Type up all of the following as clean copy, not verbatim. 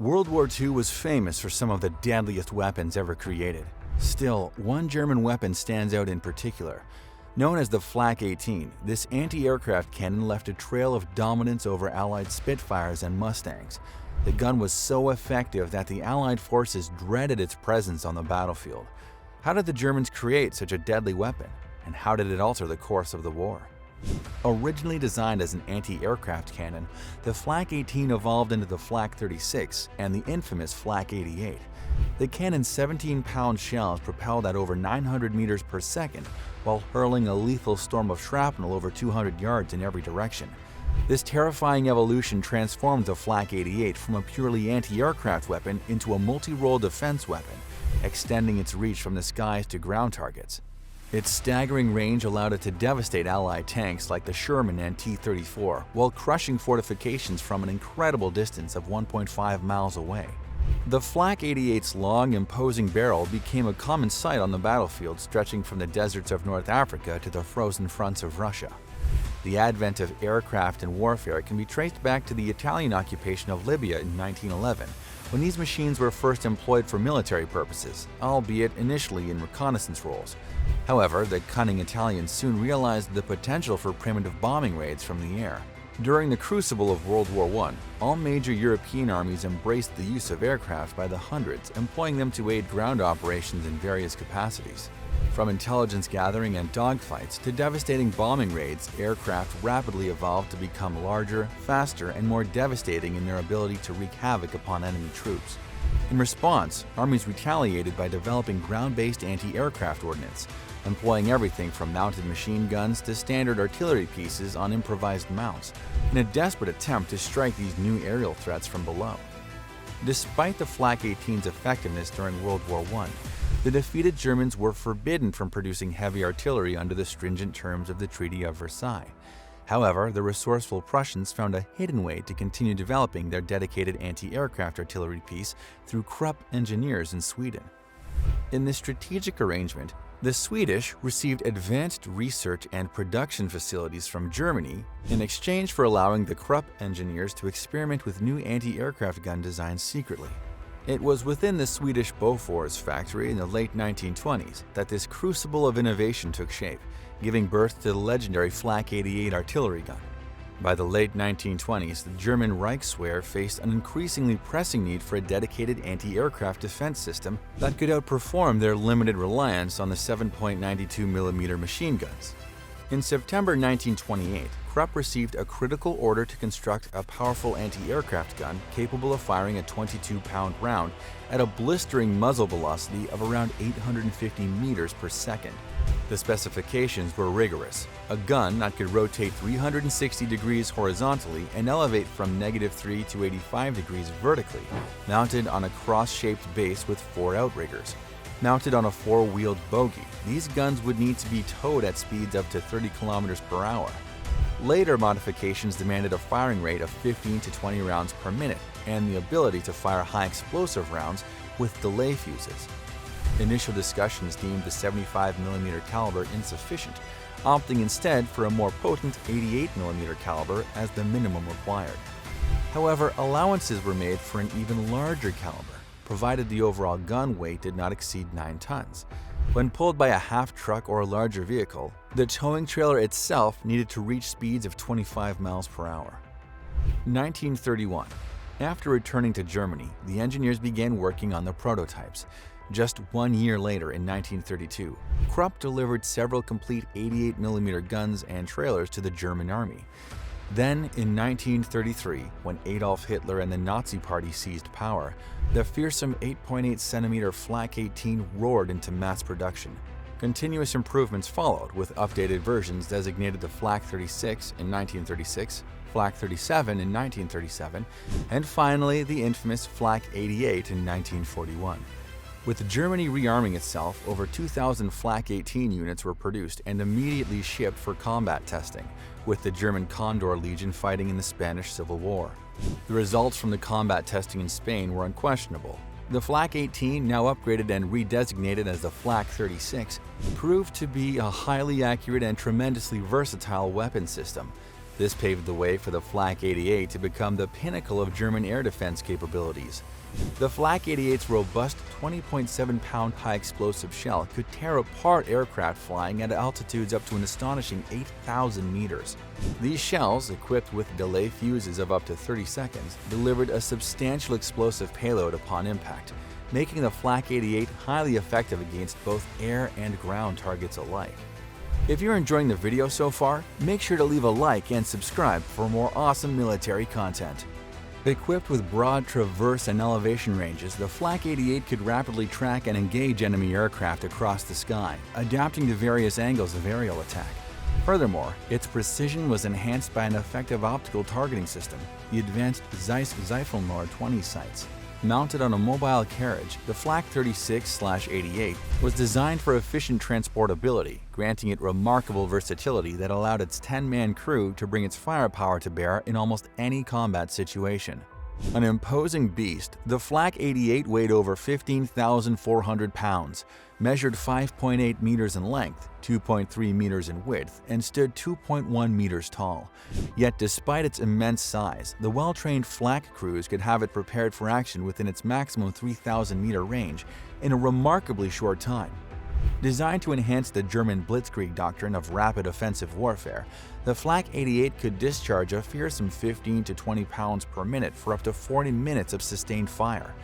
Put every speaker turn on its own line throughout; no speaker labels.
World War II was famous for some of the deadliest weapons ever created. Still, one German weapon stands out in particular. Known as the Flak 18, this anti-aircraft cannon left a trail of dominance over Allied Spitfires and Mustangs. The gun was so effective that the Allied forces dreaded its presence on the battlefield. How did the Germans create such a deadly weapon? And how did it alter the course of the war? Originally designed as an anti-aircraft cannon, the Flak 18 evolved into the Flak 36 and the infamous Flak 88. The cannon's 17-pound shells propelled at over 900 meters per second while hurling a lethal storm of shrapnel over 200 yards in every direction. This terrifying evolution transformed the Flak 88 from a purely anti-aircraft weapon into a multi-role defense weapon, extending its reach from the skies to ground targets. Its staggering range allowed it to devastate Allied tanks like the Sherman and T-34 while crushing fortifications from an incredible distance of 1.5 miles away. The Flak 88's long, imposing barrel became a common sight on the battlefield, stretching from the deserts of North Africa to the frozen fronts of Russia. The advent of aircraft in warfare can be traced back to the Italian occupation of Libya in 1911, when these machines were first employed for military purposes, albeit initially in reconnaissance roles. However, the cunning Italians soon realized the potential for primitive bombing raids from the air. During the crucible of World War I, all major European armies embraced the use of aircraft by the hundreds, employing them to aid ground operations in various capacities. From intelligence gathering and dogfights to devastating bombing raids, aircraft rapidly evolved to become larger, faster, and more devastating in their ability to wreak havoc upon enemy troops. In response, armies retaliated by developing ground-based anti-aircraft ordnance, employing everything from mounted machine guns to standard artillery pieces on improvised mounts, in a desperate attempt to strike these new aerial threats from below. Despite the Flak 18's effectiveness during World War I, the defeated Germans were forbidden from producing heavy artillery under the stringent terms of the Treaty of Versailles. However, the resourceful Prussians found a hidden way to continue developing their dedicated anti-aircraft artillery piece through Krupp engineers in Sweden. In this strategic arrangement, the Swedish received advanced research and production facilities from Germany in exchange for allowing the Krupp engineers to experiment with new anti-aircraft gun designs secretly. It was within the Swedish Bofors factory in the late 1920s that this crucible of innovation took shape, giving birth to the legendary Flak 88 artillery gun. By the late 1920s, the German Reichswehr faced an increasingly pressing need for a dedicated anti-aircraft defense system that could outperform their limited reliance on the 7.92mm machine guns. In September 1928, Krupp received a critical order to construct a powerful anti-aircraft gun capable of firing a 22-pound round at a blistering muzzle velocity of around 850 meters per second. The specifications were rigorous: a gun that could rotate 360 degrees horizontally and elevate from -3 to 85 degrees vertically, mounted on a cross-shaped base with 4 outriggers. Mounted on a 4-wheeled bogie, these guns would need to be towed at speeds up to 30 kilometers per hour. Later modifications demanded a firing rate of 15 to 20 rounds per minute and the ability to fire high explosive rounds with delay fuses. Initial discussions deemed the 75mm caliber insufficient, opting instead for a more potent 88mm caliber as the minimum required. However, allowances were made for an even larger caliber, provided the overall gun weight did not exceed 9 tons. When pulled by a half-truck or a larger vehicle, the towing trailer itself needed to reach speeds of 25 miles per hour. 1931. After returning to Germany, the engineers began working on the prototypes. Just 1 year later, in 1932, Krupp delivered several complete 88mm guns and trailers to the German army. Then, in 1933, when Adolf Hitler and the Nazi Party seized power, the fearsome 8.8cm Flak 18 roared into mass production. Continuous improvements followed, with updated versions designated the Flak 36 in 1936, Flak 37 in 1937, and finally the infamous Flak 88 in 1941. With Germany rearming itself, over 2,000 Flak 18 units were produced and immediately shipped for combat testing, with the German Condor Legion fighting in the Spanish Civil War. The results from the combat testing in Spain were unquestionable. The Flak 18, now upgraded and redesignated as the Flak 36, proved to be a highly accurate and tremendously versatile weapon system. This paved the way for the Flak 88 to become the pinnacle of German air defense capabilities. The Flak 88's robust 20.7-pound high-explosive shell could tear apart aircraft flying at altitudes up to an astonishing 8,000 meters. These shells, equipped with delay fuses of up to 30 seconds, delivered a substantial explosive payload upon impact, making the Flak 88 highly effective against both air and ground targets alike. If you're enjoying the video so far, make sure to leave a like and subscribe for more awesome military content. Equipped with broad traverse and elevation ranges, the Flak 88 could rapidly track and engage enemy aircraft across the sky, adapting to various angles of aerial attack. Furthermore, its precision was enhanced by an effective optical targeting system, the advanced Zeiss Zweifelnord 20 sights. Mounted on a mobile carriage, the Flak 36/88 was designed for efficient transportability, granting it remarkable versatility that allowed its 10-man crew to bring its firepower to bear in almost any combat situation. An imposing beast, the Flak 88 weighed over 15,400 pounds, measured 5.8 meters in length, 2.3 meters in width, and stood 2.1 meters tall. Yet despite its immense size, the well-trained Flak crews could have it prepared for action within its maximum 3,000-meter range in a remarkably short time. Designed to enhance the German blitzkrieg doctrine of rapid offensive warfare, the Flak 88 could discharge a fearsome 15 to 20 pounds per minute for up to 40 minutes of sustained fire.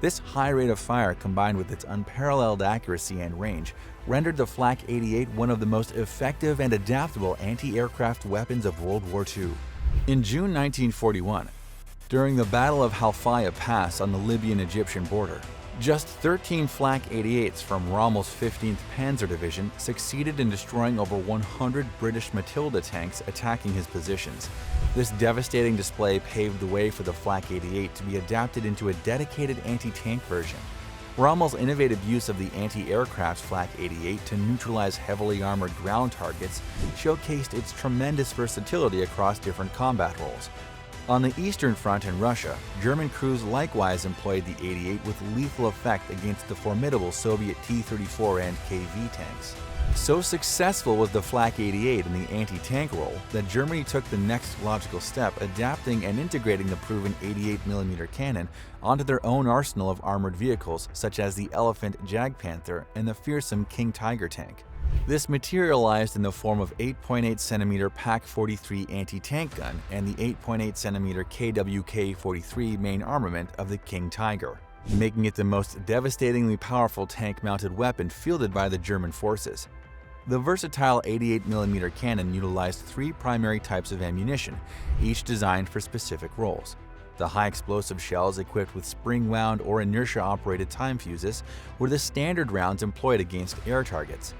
This high rate of fire, combined with its unparalleled accuracy and range, rendered the Flak 88 one of the most effective and adaptable anti-aircraft weapons of World War II. In June 1941, during the Battle of Halfaya Pass on the Libyan-Egyptian border, just 13 Flak 88s from Rommel's 15th Panzer Division succeeded in destroying over 100 British Matilda tanks attacking his positions. This devastating display paved the way for the Flak 88 to be adapted into a dedicated anti-tank version. Rommel's innovative use of the anti-aircraft Flak 88 to neutralize heavily armored ground targets showcased its tremendous versatility across different combat roles. On the Eastern Front in Russia, German crews likewise employed the 88 with lethal effect against the formidable Soviet T-34 and KV tanks. So successful was the Flak 88 in the anti-tank role that Germany took the next logical step, adapting and integrating the proven 88mm cannon onto their own arsenal of armored vehicles such as the Elephant Jagdpanther and the fearsome King Tiger tank. This materialized in the form of 8.8cm PaK-43 anti-tank gun and the 8.8cm KWK-43 main armament of the King Tiger, making it the most devastatingly powerful tank-mounted weapon fielded by the German forces. The versatile 88mm cannon utilized three primary types of ammunition, each designed for specific roles. The high-explosive shells equipped with spring-wound or inertia-operated time fuses were the standard rounds employed against air targets.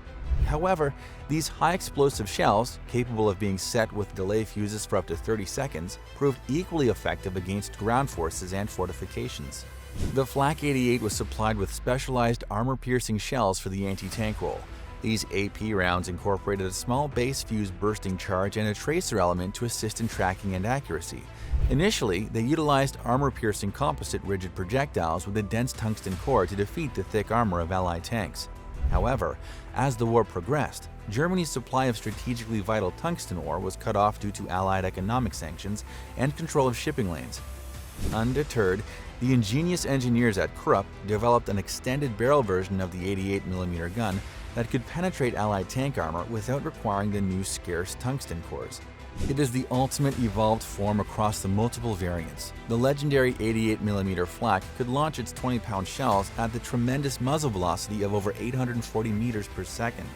However, these high-explosive shells, capable of being set with delay fuses for up to 30 seconds, proved equally effective against ground forces and fortifications. The Flak 88 was supplied with specialized armor-piercing shells for the anti-tank role. These AP rounds incorporated a small base fuse bursting charge and a tracer element to assist in tracking and accuracy. Initially, they utilized armor-piercing composite rigid projectiles with a dense tungsten core to defeat the thick armor of Allied tanks. However, as the war progressed, Germany's supply of strategically vital tungsten ore was cut off due to Allied economic sanctions and control of shipping lanes. Undeterred, the ingenious engineers at Krupp developed an extended barrel version of the 88mm gun that could penetrate Allied tank armor without requiring the new scarce tungsten cores. It is the ultimate evolved form across the multiple variants. The legendary 88mm Flak could launch its 20-pound shells at the tremendous muzzle velocity of over 840 meters per second.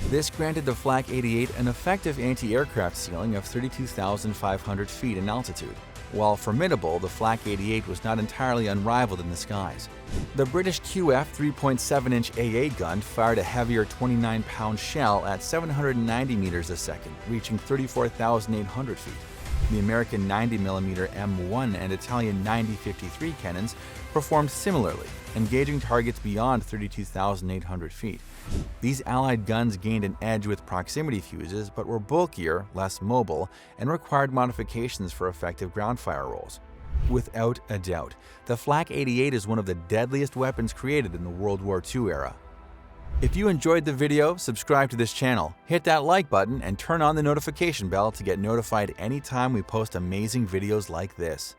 This granted the Flak 88 an effective anti-aircraft ceiling of 32,500 feet in altitude. While formidable, the Flak 88 was not entirely unrivaled in the skies. The British QF 3.7-inch AA gun fired a heavier 29-pound shell at 790 meters a second, reaching 34,800 feet. The American 90mm M1 and Italian 90-53 cannons performed similarly, engaging targets beyond 32,800 feet. These Allied guns gained an edge with proximity fuses, but were bulkier, less mobile, and required modifications for effective ground fire roles. Without a doubt, the Flak 88 is one of the deadliest weapons created in the World War II era. If you enjoyed the video, subscribe to this channel, hit that like button, and turn on the notification bell to get notified anytime we post amazing videos like this.